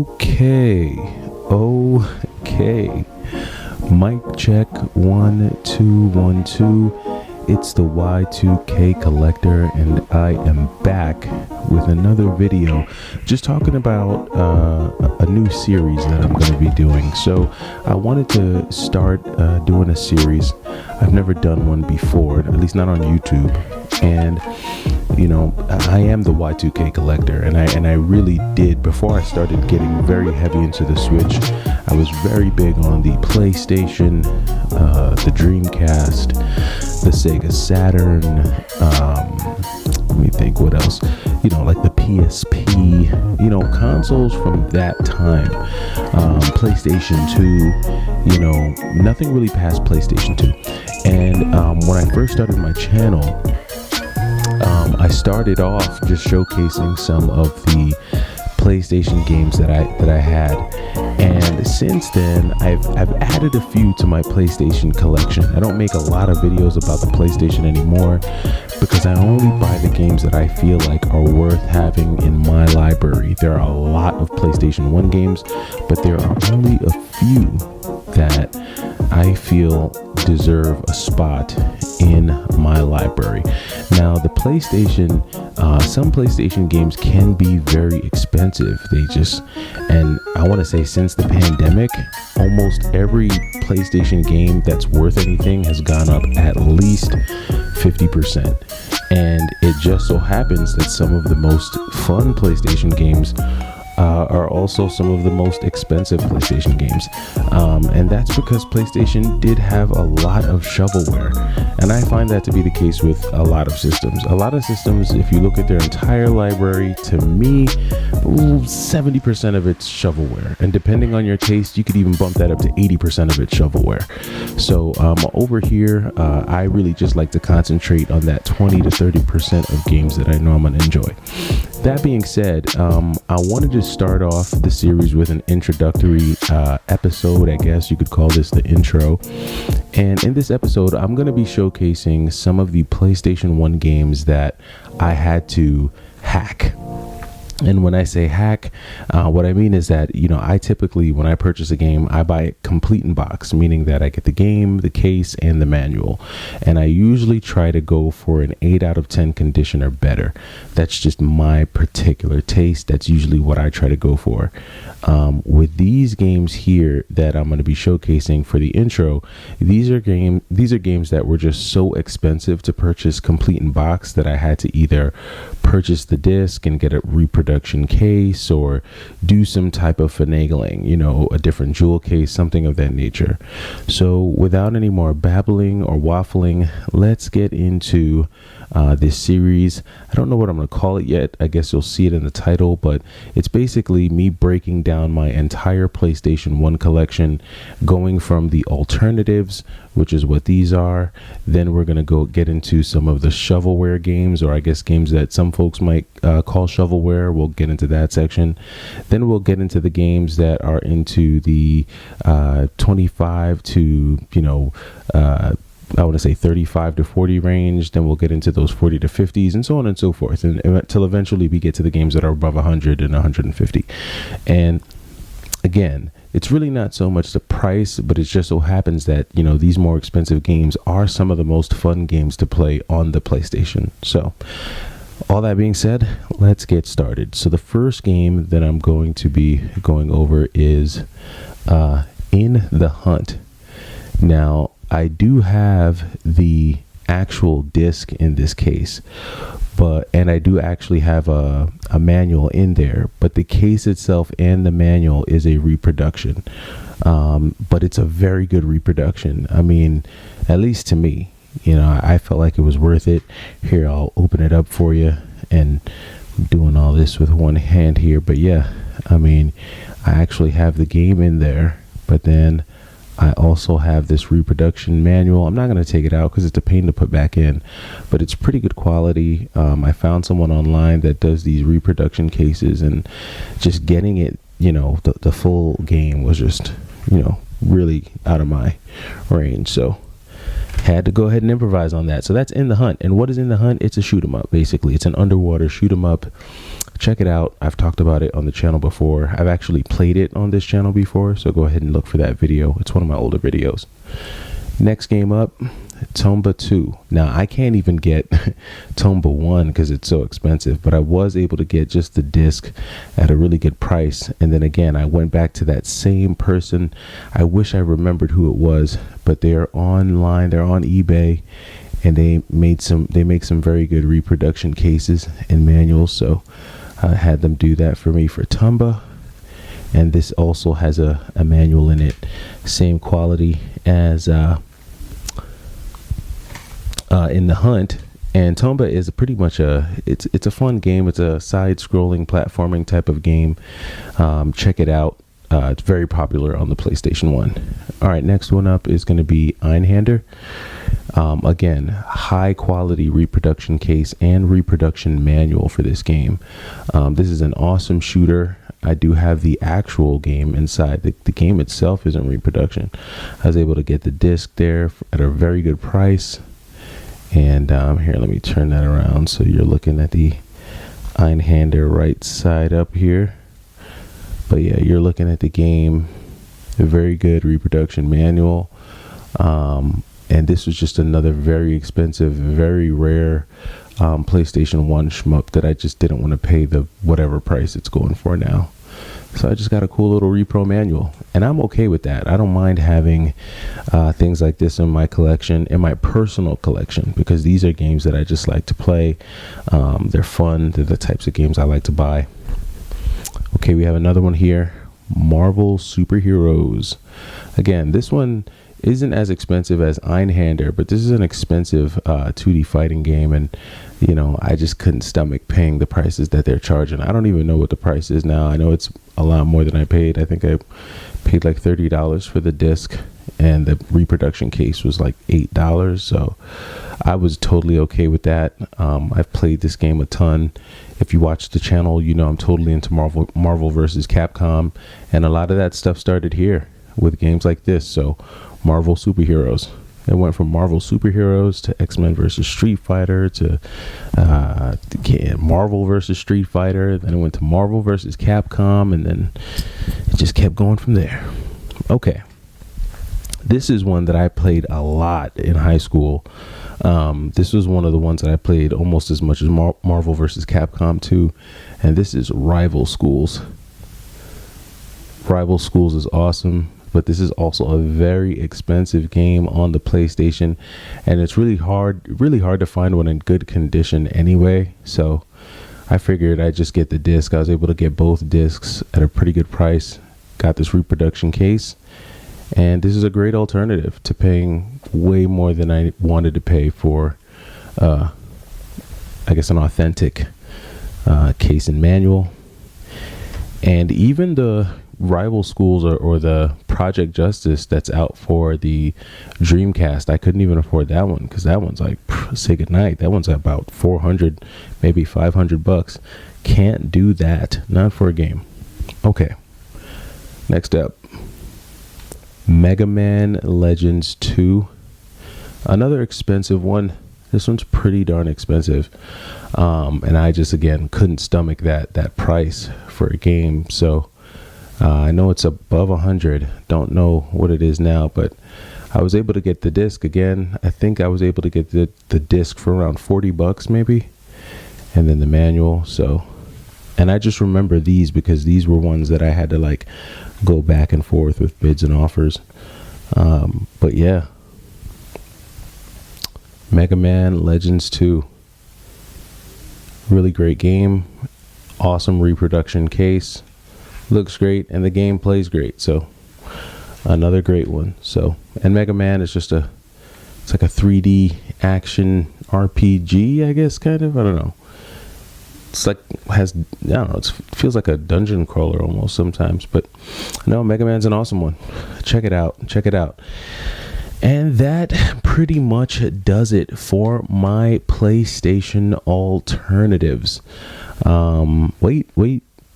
Okay. Mic check 1 2 1 2. It's the Y2K Collector, and I am back with another video just talking about a new series that I'm going to be doing. So I wanted to start doing a series. I've never done one before, at least not on YouTube. And you know, I am the Y2K Collector, and I really did, before I started getting very heavy into the Switch, I was very big on the PlayStation, the Dreamcast, the Sega Saturn, let me think what else, you know, like the PSP, you know, consoles from that time, PlayStation 2, you know, nothing really past PlayStation 2. And when I first started my channel, I started off just showcasing some of the PlayStation games that I had, and since then I've added a few to my PlayStation collection. I don't make a lot of videos about the PlayStation anymore because I only buy the games that I feel like are worth having in my library. There are a lot of PlayStation 1 games, but there are only a few that I feel deserve a spot in my library. Now, the PlayStation, some PlayStation games can be very expensive. And I want to say, since the pandemic, almost every PlayStation game that's worth anything has gone up at least 50%. And it just so happens that some of the most fun PlayStation games are also some of the most expensive PlayStation games, and that's because PlayStation did have a lot of shovelware, and I find that to be the case with a lot of systems. A lot of systems, if you look at their entire library, to me, 70% of it's shovelware, and depending on your taste, you could even bump that up to 80% of it's shovelware. So over here, I really just like to concentrate on that 20 to 30% of games that I know I'm gonna enjoy. That being said, I wanted to start off the series with an introductory episode. I guess you could call this the intro. And in this episode, I'm going to be showcasing some of the PlayStation 1 games that I had to hack. And when I say hack, what I mean is that, you know, I typically, when I purchase a game, I buy it complete in box, meaning that I get the game, the case, and the manual. And I usually try to go for an 8 out of 10 condition or better. That's just my particular taste. That's usually what I try to go for. With these games here that I'm going to be showcasing for the intro, these are games that were just so expensive to purchase complete in box that I had to either purchase the disc and get a reproduction case, or do some type of finagling, you know, a different jewel case, something of that nature. So without any more babbling or waffling, let's get into this series. I don't know what I'm going to call it yet. I guess you'll see it in the title, but it's basically me breaking down my entire PlayStation 1 collection, going from the alternatives, which is what these are. Then we're going to go get into some of the shovelware games, or I guess games that some folks might call shovelware. We'll get into that section. Then we'll get into the games that are into the 25 to, you know, I want to say 35 to 40 range. Then we'll get into those 40 to 50s, and so on and so forth, and until eventually we get to the games that are above 100 and 150. And again, it's really not so much the price, but it just so happens that, you know, these more expensive games are some of the most fun games to play on the PlayStation. So all that being said, let's get started. So the first game that I'm going to be going over is In the Hunt. Now, I do have the actual disc in this case, and I do actually have a manual in there, but the case itself and the manual is a reproduction, but it's a very good reproduction. I mean, at least to me, you know, I felt like it was worth it. Here, I'll open it up for you, and I'm doing all this with one hand here, but yeah, I mean, I actually have the game in there, but then I also have this reproduction manual. I'm not going to take it out because it's a pain to put back in, but it's pretty good quality. I found someone online that does these reproduction cases, and just getting it, you know, the full game was just, you know, really out of my range. So had to go ahead and improvise on that. So that's In the Hunt. And what is In the Hunt? It's a shoot 'em up, basically. It's an underwater shoot 'em up. check it out. I've talked about it on the channel before. I've actually played it on this channel before, so go ahead and look for that video. It's one of my older videos. Next game up, Tomba 2. Now, I can't even get Tomba 1 because it's so expensive, but I was able to get just the disc at a really good price. And then again, I went back to that same person. I wish I remembered who it was, but they're online, they're on eBay, and they make some very good reproduction cases and manuals. So I had them do that for me for Tomba. And this also has a manual in it, same quality as in the Hunt. And Tomba is pretty much it's a fun game. It's a side-scrolling platforming type of game. Check it out. It's very popular on the PlayStation 1. All right, next one up is going to be Einhander. Again, high quality reproduction case and reproduction manual for this game. This is an awesome shooter. I do have the actual game inside. The game itself isn't reproduction. I was able to get the disc there at a very good price. And here, let me turn that around so you're looking at the Einhander right side up here. But yeah, you're looking at the game. A very good reproduction manual. And this was just another very expensive, very rare PlayStation 1 shmup that I just didn't want to pay the whatever price it's going for now. So I just got a cool little repro manual, and I'm okay with that. I don't mind having things like this in my collection, in my personal collection, because these are games that I just like to play. They're fun. They're the types of games I like to buy. Okay, we have another one here, Marvel Superheroes. Again, this one isn't as expensive as Einhander, but this is an expensive 2D fighting game, and you know, I just couldn't stomach paying the prices that they're charging. I don't even know what the price is now. I know it's a lot more than I paid. I think I paid like $30 for the disc, and the reproduction case was like $8, so I was totally okay with that. I've played this game a ton. If you watch the channel, you know I'm totally into Marvel versus Capcom, and a lot of that stuff started here with games like this. So Marvel Superheroes. It went from Marvel Superheroes to X-Men versus Street Fighter to Marvel versus Street Fighter. Then it went to Marvel versus Capcom, and then it just kept going from there. Okay. This is one that I played a lot in high school. This was one of the ones that I played almost as much as Marvel versus Capcom 2. And this is Rival Schools. Rival Schools is awesome, but this is also a very expensive game on the PlayStation, and it's really hard to find one in good condition anyway. So I figured I'd just get the disc. I was able to get both discs at a pretty good price. Got this reproduction case, and this is a great alternative to paying way more than I wanted to pay for I guess an authentic case and manual. And even the Rival Schools or the Project Justice that's out for the Dreamcast, I couldn't even afford that one because that one's like, say goodnight. That one's about 400, maybe 500 bucks. Can't do that, not for a game. Okay, next up, Mega Man Legends 2. Another expensive one. This one's pretty darn expensive, and I just again couldn't stomach that price for a game. So I know it's above 100. Don't know what it is now, but I was able to get the disc again. I think I was able to get the disc for around 40 bucks maybe, and then the manual. So, and I just remember these because these were ones that I had to like go back and forth with bids and offers. But yeah, Mega Man Legends 2. Really great game. Awesome reproduction case. Looks great, and the game plays great. So another great one. So, and Mega Man is just it's like a 3D action RPG, I guess, kind of. I don't know. It's like I don't know. It feels like a dungeon crawler almost sometimes, but no, Mega Man's an awesome one. Check it out. Check it out. And that pretty much does it for my PlayStation alternatives.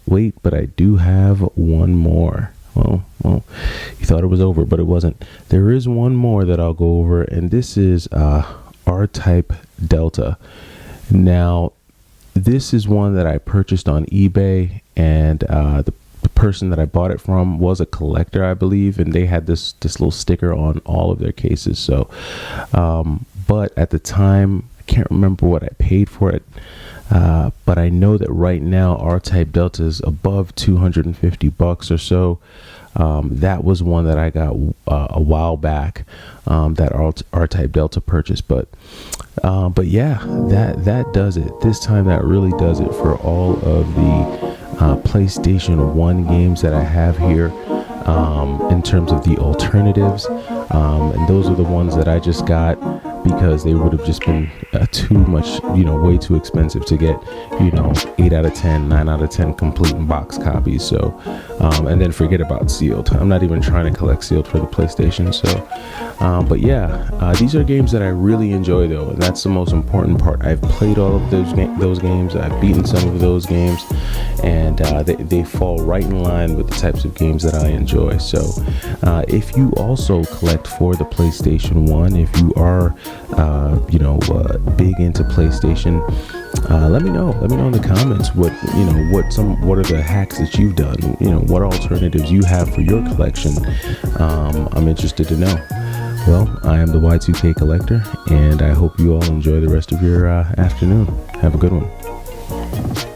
Wait, but I do have one more. Well, you thought it was over, but it wasn't. There is one more that I'll go over, and this is R-Type Delta. Now, this is one that I purchased on eBay, and the person that I bought it from was a collector, I believe, and they had this little sticker on all of their cases. So, but at the time, I can't remember what I paid for it. But I know that right now R-Type Delta is above $250 or so. That was one that I got a while back, that R-Type Delta purchase. But yeah, that does it. This time that really does it for all of the PlayStation 1 games that I have here. In terms of the alternatives, and those are the ones that I just got because they would have just been too much, way too expensive to get, 8 out of 10, 9 out of 10 complete box copies. So, and then forget about sealed. I'm not even trying to collect sealed for the PlayStation. So, but yeah, these are games that I really enjoy though, and that's the most important part. I've played all of those games. I've beaten some of those games, and they fall right in line with the types of games that I enjoy. So if you also collect for the PlayStation 1, if you are big into PlayStation, let me know in the comments what are the hacks that you've done, what alternatives you have for your collection. I'm interested to know. Well, I am the Y2K Collector, and I hope you all enjoy the rest of your afternoon. Have a good one.